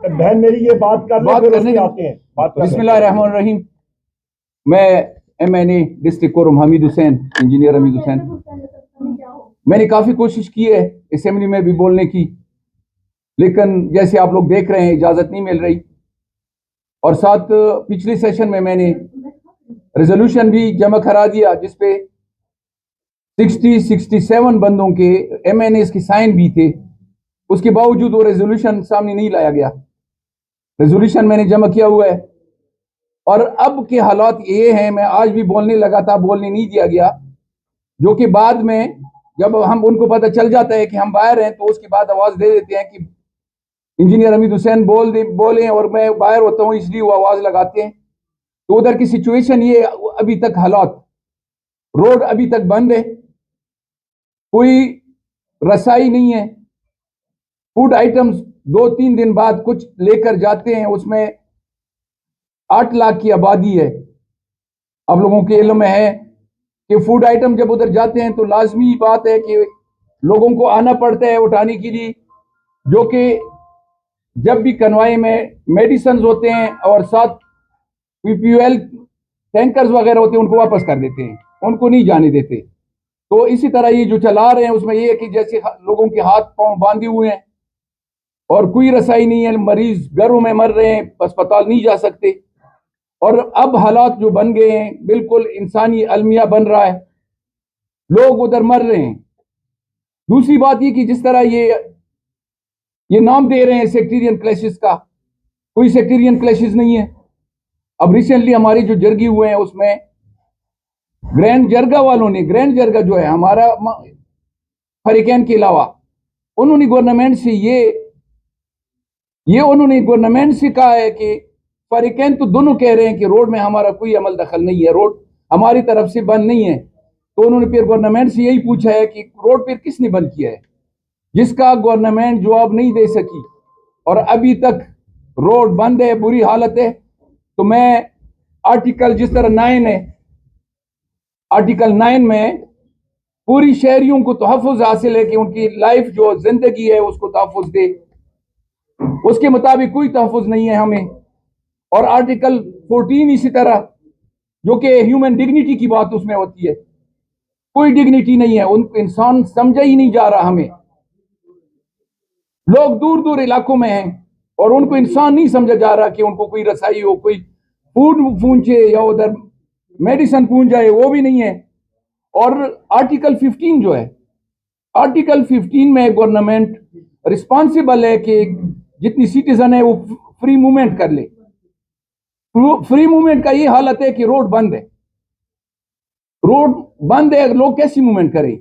बहन मेरी ये बात करने आते हैं। बिस्मिल्लाहिर्रहमानिर्रहीम। मैं MNA district Kurram Hamid Hussain, engineer Hamid Hussain. मैंने काफ़ी कोशिश की है असेंबली में भी बोलने की, लेकिन जैसे आप लोग देख रहे हैं इजाज़त नहीं मिल रही। और साथ पिछले सेशन में मैंने रेजोल्यूशन भी जमा करा दिया जिसपे 67 बंदों के MNAs की साइन भी थे। उसके बावजूद वो रेजोल्यूशन सामने नहीं लाया गया। रेजोल्यूशन मैंने जमा किया हुआ है और अब के हालात ये हैं, मैं आज भी बोलने लगा था, बोलने नहीं दिया गया, जो कि बाद में जब हम उनको पता चल जाता है कि हम बाहर हैं तो उसके बाद आवाज दे देते हैं कि इंजीनियर हमीद हुसैन बोले और मैं बाहर होता हूं इसलिए वो आवाज लगाते हैं। तो उधर की सिचुएशन ये अभी तक हालात, रोड अभी तक बंद है, कोई रसाई नहीं है। फूड आइटम्स 2-3 दिन बाद कुछ लेकर जाते हैं, उसमें 8 लाख की आबादी है। आप लोगों के इल्म में है कि फूड आइटम जब उधर जाते हैं तो लाजमी बात है कि लोगों को आना पड़ता है उठाने के लिए, जो कि जब भी कन्वाई में मेडिसिन होते हैं और साथ PPL टैंकर्स वगैरह होते हैं उनको वापस कर देते हैं, उनको नहीं जाने देते। तो इसी तरह ये जो चला रहे हैं उसमें ये है कि जैसे लोगों के हाथ पांव बांधे हुए हैं और कोई रसाई नहीं है, मरीज घरों में मर रहे हैं, अस्पताल नहीं जा सकते। और अब हालात जो बन गए हैं बिल्कुल इंसानी अलमिया बन रहा है, लोग उधर मर रहे हैं। दूसरी बात ये कि जिस तरह ये नाम दे रहे हैं सेक्टेरियन क्लैशेस का, कोई सेक्टेरियन क्लैशेस नहीं है। अब रिसेंटली हमारे जो जरगी हुए हैं उसमें ग्रैंड जरगा वालों ने, ग्रैंड जरगा जो है हमारा हरिकेन के अलावा, उन्होंने गवर्नमेंट से उन्होंने गवर्नमेंट से कहा है कि फरीकैन तो दोनों कह रहे हैं कि रोड में हमारा कोई अमल दखल नहीं है, रोड हमारी तरफ से बंद नहीं है। तो उन्होंने फिर गवर्नमेंट से यही पूछा है कि रोड फिर किसने बंद किया है, जिसका गवर्नमेंट जवाब नहीं दे सकी और अभी तक रोड बंद है, बुरी हालत है। तो मैं आर्टिकल जिस तरह 9 है, आर्टिकल 9 में पूरी शहरियों को तहफ़्फ़ुज़ हासिल है कि उनकी लाइफ जो जिंदगी है उसको तहफ़्फ़ुज़ दे, उसके मुताबिक कोई तहफ़्फ़ुज़ नहीं है हमें। और आर्टिकल 14 इसी तरह, जो कि ह्यूमन डिग्निटी की बात उसमें होती है, कोई डिग्निटी नहीं है, उनको इंसान समझा ही नहीं जा रहा। हमें लोग दूर दूर इलाकों में हैं और उनको इंसान नहीं समझा जा रहा कि उनको कोई रसाई हो, कोई फूड पहुंचे या उधर मेडिसिन पहुंच जाए, वो भी नहीं है। और आर्टिकल 15 जो है, आर्टिकल 15 में गवर्नमेंट रिस्पॉन्सिबल है कि जितनी सिटीजन है वो फ्री मूवमेंट कर ले। फ्री मूवमेंट का ये हालत है कि रोड बंद है, रोड बंद है, लोग कैसी मूवमेंट करें।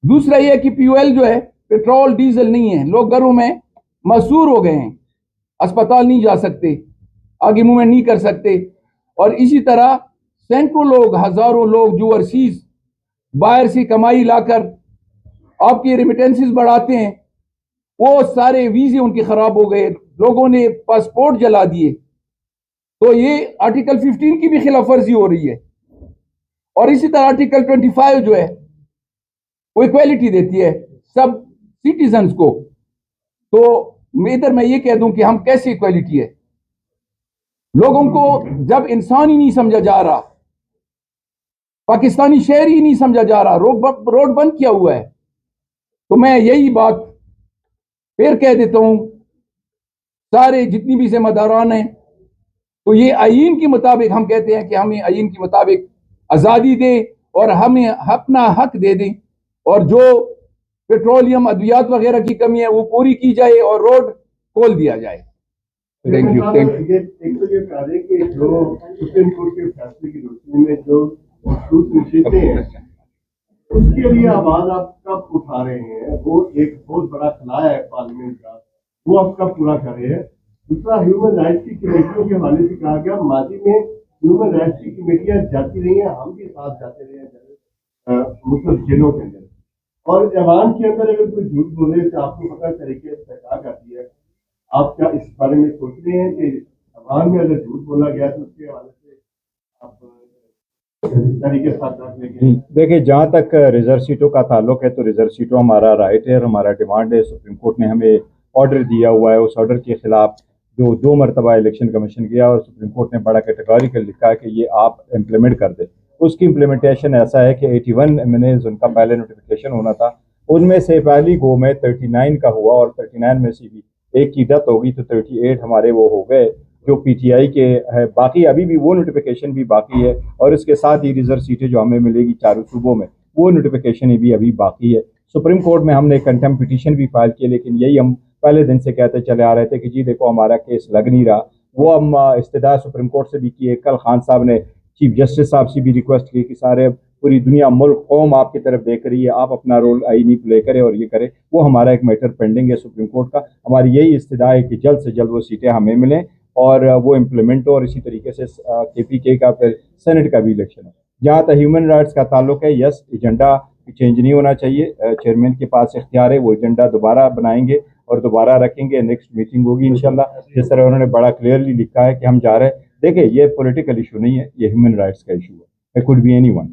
दूसरा ये कि POL जो है, पेट्रोल डीजल नहीं है, लोग घरों में मसूर हो गए हैं, अस्पताल नहीं जा सकते, आगे मूवमेंट नहीं कर सकते। और इसी तरह सैकड़ों लोग, हजारों लोग जो ओवरसीज बाहर से कमाई लाकर आपकी रेमिटेंसेस बढ़ाते हैं, वो सारे वीजे उनके खराब हो गए, लोगों ने पासपोर्ट जला दिए। तो ये आर्टिकल 15 की भी खिलाफ वर्जी हो रही है। और इसी तरह आर्टिकल 25 जो है वो इक्वालिटी देती है सब सिटीजन्स को। तो इधर मैं ये कह दूं कि हम कैसी इक्वालिटी है, लोगों को जब इंसान ही नहीं समझा जा रहा, पाकिस्तानी शहर ही नहीं समझा जा रहा, रोड बंद किया हुआ है। तो मैं यही बात फिर कह देता हूं, सारे जितनी भी जिम्मेदारान हैं, तो ये आईन के मुताबिक हम कहते हैं कि हमें आईन के मुताबिक आज़ादी दे और हमें अपना हक दे दें, और जो पेट्रोलियम अद्वियात वगैरह की कमी है वो पूरी की जाए और रोड खोल दिया जाए। Thank you. एक तो ये कह रहे कि जो सुप्रीम कोर्ट के फैसले की रोशनी में जो निश्चित हैं उसके लिए आवाज आप कब उठा रहे हैं? वो एक बहुत बड़ा खला है पार्लियामेंट का, वो आप कब पूरा कर रहे हैं? दूसरा, ह्यूमन राइट्स की कमेटियों के हवाले से कहा गया माजी में ह्यूमन राइट्स की कमेटियां जाती रही हैं, हम भी साथ जाते रहे हैं मुख्तलिफ जेलों के अंदर, और ऐवान के अंदर अगर कोई झूठ बोले तो आपको पता तरीके से सरकार करती है। आप क्या इस बारे में सोच रहे हैं कि ऐवान में अगर झूठ बोला गया तो उसके हवाले से आप तरीके साथ रख लेंगे? देखिए, जहाँ तक रिजर्व सीटों का ताल्लुक है तो रिजर्व सीटों हमारा राइट है और हमारा डिमांड है। सुप्रीम कोर्ट ने हमें ऑर्डर दिया हुआ है, उस ऑर्डर के खिलाफ जो 2 मरतबा इलेक्शन कमीशन गया और सुप्रीम कोर्ट ने बड़ा कैटेगोरिकल लिखा है कि ये आप इम्प्लीमेंट कर दे। उसकी इम्प्लीमेंटेशन ऐसा है कि 81 MNAs उनका पहले नोटिफिकेशन होना था, उनमें से पहली गो में 39 का हुआ और 39 में से भी एक की डेथ हो गई, तो 38 हमारे वो हो गए जो पीटीआई के है। बाकी अभी भी वो नोटिफिकेशन भी बाकी है और इसके साथ ही रिजर्व सीटें जो हमें मिलेगी चारों सूबों में, वो नोटिफिकेशन भी अभी बाकी है। सुप्रीम कोर्ट में हमने कंटेम्प्ट पिटीशन भी फाइल किया, लेकिन यही हम पहले दिन से कहते चले आ रहे थे कि जी देखो हमारा केस लग नहीं रहा। वो हम इस्तदा सुप्रीम कोर्ट से भी किए। कल खान साहब ने चीफ जस्टिस साहब से भी रिक्वेस्ट की कि सारे पूरी दुनिया मुल्क कौम आपकी तरफ देख रही है, आप अपना रोल आईनी प्ले करें और ये करें। वो हमारा एक मैटर पेंडिंग है सुप्रीम कोर्ट का। हमारी यही इस्तदा है कि जल्द से जल्द वो सीटें हमें मिलें और वो इम्प्लीमेंट हो, और इसी तरीके से KPK का फिर सेनेट का भी इलेक्शन हो। जहाँ तक ह्यूमन राइट्स का ताल्लुक है, यस, एजेंडा चेंज नहीं होना चाहिए। चेयरमैन के पास इख्तियार है, वो एजेंडा दोबारा बनाएंगे और दोबारा रखेंगे। नेक्स्ट मीटिंग होगी इंशाल्लाह। जिस तरह उन्होंने बड़ा क्लियरली लिखा है कि हम जा रहे हैं। देखिए ये पॉलिटिकल इशू नहीं है, ये ह्यूमन राइट्स का इशू है। It could be anyone.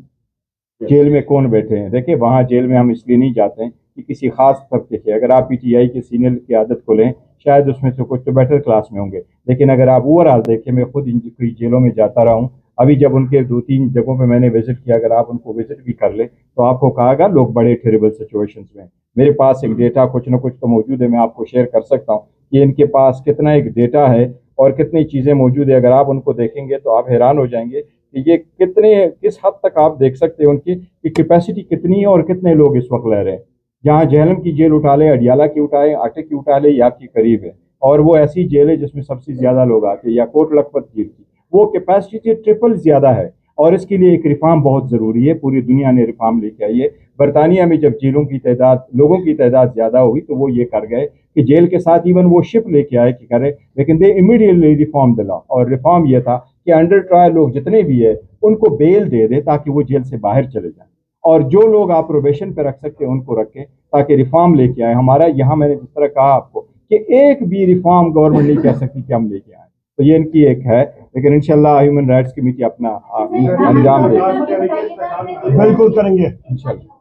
Jail में कौन बैठे हैं, देखिए वहाँ जेल में हम इसलिए नहीं जाते हैं कि किसी खास तबके के, अगर आप PTI के सीनियर की आदत को लें, शायद उसमें से कुछ तो बेटर क्लास में होंगे, लेकिन अगर आप ओवरऑल देखें, मैं खुद इन जेलों में जाता रहा हूँ। अभी जब उनके 2-3 जगहों पे मैंने विजिट किया, अगर आप उनको विजिट भी कर ले तो आपको कहागा लोग बड़े टेरेबल सिचुएशंस में हैं। मेरे पास एक डेटा कुछ ना कुछ तो मौजूद है, मैं आपको शेयर कर सकता हूँ कि इनके पास कितना एक डेटा है और कितनी चीज़ें मौजूद है। अगर आप उनको देखेंगे तो आप हैरान हो जाएंगे कि ये किस हद तक आप देख सकते हैं उनकी कि कैपेसिटी कितनी है और कितने लोग इस वक्त रह रहे हैं। जहाँ झेलम की जेल उठा ले, अडियाला की उठाए, आटे की उठा ले, या आपकी करीब है, और वो ऐसी जेल है जिसमें सबसे ज्यादा लोग आते हैं, या कोट लखपत जेल की, वो कैपेसिटी ट्रिपल ज्यादा है। और इसके लिए एक रिफॉर्म बहुत जरूरी है। पूरी दुनिया ने रिफॉर्म लेके आई है। बरतानिया में जब जेलों की तादाद, लोगों की तादाद ज्यादा होगी, तो वो ये कर गए कि जेल के साथ इवन वो शिप लेके आए कि करे, लेकिन दे इमीडिएटली रिफॉर्म द लॉ। और रिफॉर्म ये था कि अंडर ट्रायल लोग जितने भी है उनको बेल दे दे ताकि वो जेल से बाहर चले जाएं, और जो लोग आप प्रोबेशन पे रख सकते हैं उनको रखें, ताकि रिफॉर्म लेके आए। हमारा यहाँ मैंने जिस तरह कहा आपको कि एक भी रिफॉर्म गवर्नमेंट नहीं कह सकती कि हम लेके आए, तो ये इनकी एक है। लेकिन इंशाल्लाह ह्यूमन राइट्स कमेटी अपना अंजाम देगी। बिल्कुल करेंगे इंशाल्लाह।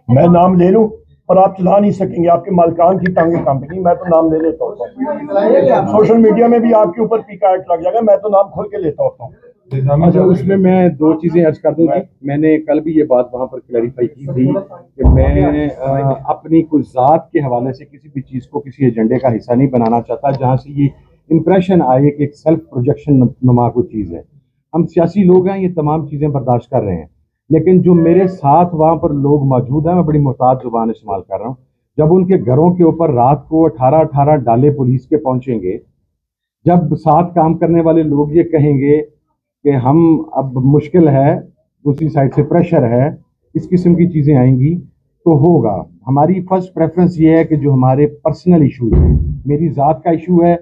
मैं नाम ले लूं और आप चला नहीं सकेंगे, आपके मालिकान की टांगे कांपेंगी। मैं तो नाम ले लेता हूँ, सोशल मीडिया में भी आपके ऊपर पीका एक्ट लग जाएगा। मैं तो नाम खोल के लेता होता हूँ। अच्छा, उसमें मैं 2 चीजें अर्ज कर दूं कि मैंने कल भी ये बात वहां पर क्लैरिफाई की थी कि मैं अपनी कुछ ज़ात के हवाले से किसी भी चीज़ को किसी एजेंडे का हिस्सा नहीं बनाना चाहता जहां से ये इंप्रेशन आए कि एक सेल्फ प्रोजेक्शन नुमा कोई चीज़ है। हम सियासी लोग हैं, ये तमाम चीज़ें बर्दाश्त कर रहे हैं, लेकिन जो मेरे साथ वहाँ पर लोग मौजूद हैं, मैं बड़ी मुहतात जुबान इस्तेमाल कर रहा हूँ। जब उनके घरों के ऊपर रात को 18-18 डाले पुलिस के पहुंचेंगे, जब साथ काम करने वाले लोग ये कहेंगे कि हम अब मुश्किल है, दूसरी साइड से प्रेशर है, इस किस्म की चीज़ें आएंगी, तो होगा। हमारी फर्स्ट प्रेफरेंस ये है कि जो हमारे पर्सनल इशू है, मेरी ज़ात का इशू है,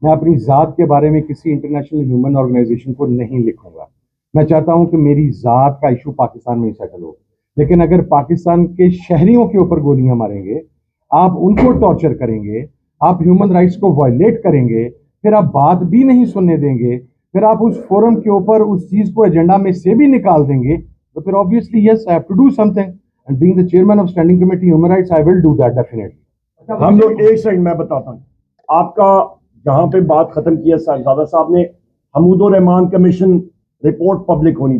मैं अपनी ज़ात के बारे में किसी इंटरनेशनल ह्यूमन ऑर्गेनाइजेशन को नहीं लिखूंगा। मैं चाहता हूं कि मेरी ज़ात का इशू पाकिस्तान में ही सेटल हो। लेकिन अगर पाकिस्तान के शहरियों के ऊपर गोलियां मारेंगे, आप उनको टॉर्चर करेंगे, आप ह्यूमन राइट्स को वायलेट करेंगे, फिर आप बात भी नहीं सुनने देंगे, फिर आप उस फोरम के ऊपर उस चीज़ को एजेंडा में से भी निकाल देंगे, तो फिर obviously yes, I have to do something, and being the chairman of standing committee human rights, I will do that definitely. हम लोग एक सेकंड मैं बताता हूँ आपका, जहां पे बात खत्म की है साहबजादा साहब ने, Hamoodur Rahman commission report public होनी